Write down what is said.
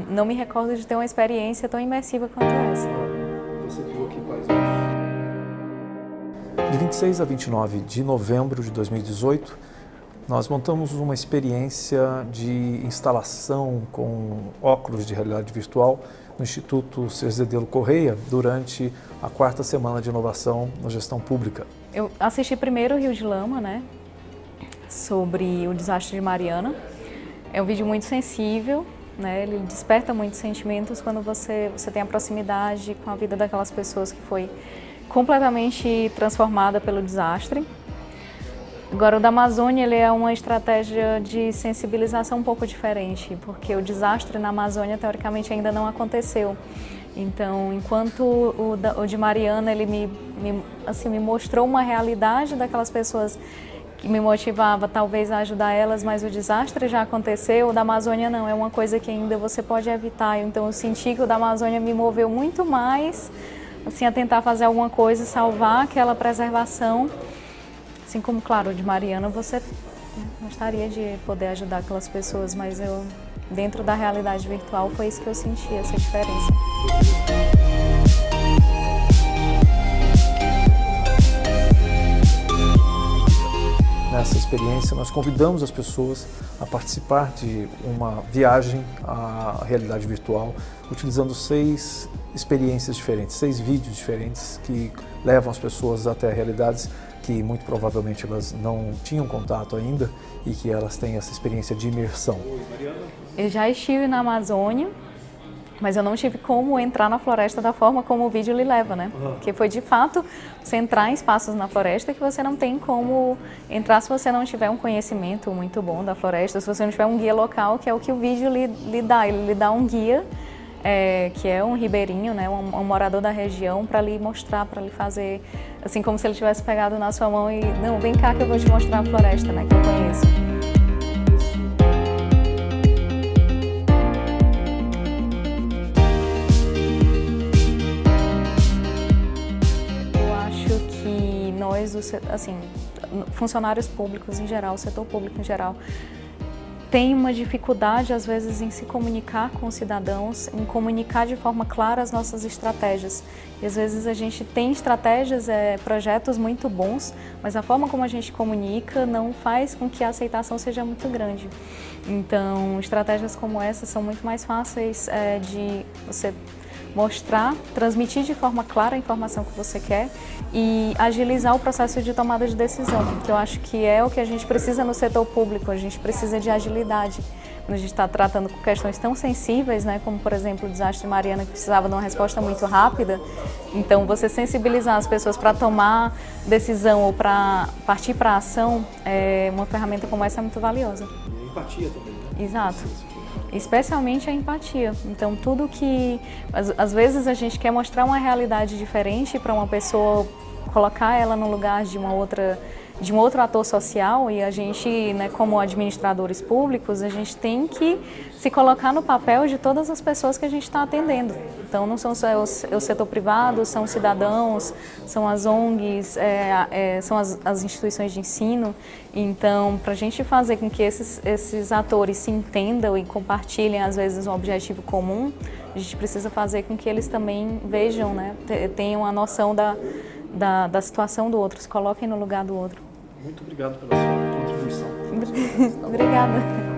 Não me recordo de ter uma experiência tão imersiva quanto essa. Você viu aqui quais outros? De 26 a 29 de novembro de 2018, nós montamos uma experiência de instalação com óculos de realidade virtual no Instituto Cerzedelo Correia durante a 4ª Semana de Inovação na Gestão Pública. Eu assisti primeiro o Rio de Lama, né, sobre o desastre de Mariana. É um vídeo muito sensível, né, ele desperta muitos sentimentos quando você tem a proximidade com a vida daquelas pessoas que foi completamente transformada pelo desastre. Agora, o da Amazônia ele é uma estratégia de sensibilização um pouco diferente, porque o desastre na Amazônia, teoricamente, ainda não aconteceu. Então, enquanto o de Mariana ele me mostrou uma realidade daquelas pessoas que me motivava talvez a ajudar elas, mas o desastre já aconteceu, o da Amazônia não, é uma coisa que ainda você pode evitar. Então, eu senti que o da Amazônia me moveu muito mais assim, a tentar fazer alguma coisa, salvar aquela preservação. Assim como, claro, de Mariana, você gostaria de poder ajudar aquelas pessoas, mas eu, dentro da realidade virtual, foi isso que eu senti, essa diferença. Nessa experiência, nós convidamos as pessoas a participar de uma viagem à realidade virtual, utilizando 6 experiências diferentes, 6 vídeos diferentes que levam as pessoas até realidades que muito provavelmente elas não tinham contato ainda e que elas têm essa experiência de imersão. Eu já estive na Amazônia, mas eu não tive como entrar na floresta da forma como o vídeo lhe leva, né? Porque foi de fato você entrar em espaços na floresta que você não tem como entrar se você não tiver um conhecimento muito bom da floresta, se você não tiver um guia local, que é o que o vídeo lhe dá. Ele lhe dá um guia, que é um ribeirinho, né? Um morador da região, para lhe mostrar, para lhe fazer, assim como se ele tivesse pegado na sua mão e, não, vem cá que eu vou te mostrar a floresta, né? Que eu conheço. Assim, funcionários públicos em geral, o setor público em geral, tem uma dificuldade às vezes em se comunicar com os cidadãos, em comunicar de forma clara as nossas estratégias. E às vezes a gente tem estratégias, projetos muito bons, mas a forma como a gente comunica não faz com que a aceitação seja muito grande. Então, estratégias como essa são muito mais fáceis de você mostrar, transmitir de forma clara a informação que você quer e agilizar o processo de tomada de decisão, que eu acho que é o que a gente precisa no setor público, a gente precisa de agilidade. Quando a gente está tratando com questões tão sensíveis, né, como por exemplo o desastre de Mariana, que precisava de uma resposta muito rápida, então você sensibilizar as pessoas para tomar decisão ou para partir para a ação, uma ferramenta como essa é muito valiosa. E a empatia também, né? Exato. Especialmente a empatia. Então, tudo que... Às vezes a gente quer mostrar uma realidade diferente para uma pessoa, colocar ela no lugar de um outro ator social, e a gente, né, como administradores públicos, a gente tem que se colocar no papel de todas as pessoas que a gente está atendendo. Então, não são só o setor privado, são os cidadãos, são as ONGs, são as instituições de ensino. Então, para a gente fazer com que esses atores se entendam e compartilhem, às vezes, um objetivo comum, a gente precisa fazer com que eles também vejam, né, tenham a noção da situação do outro, se coloquem no lugar do outro. Muito obrigado pela sua contribuição. Obrigada.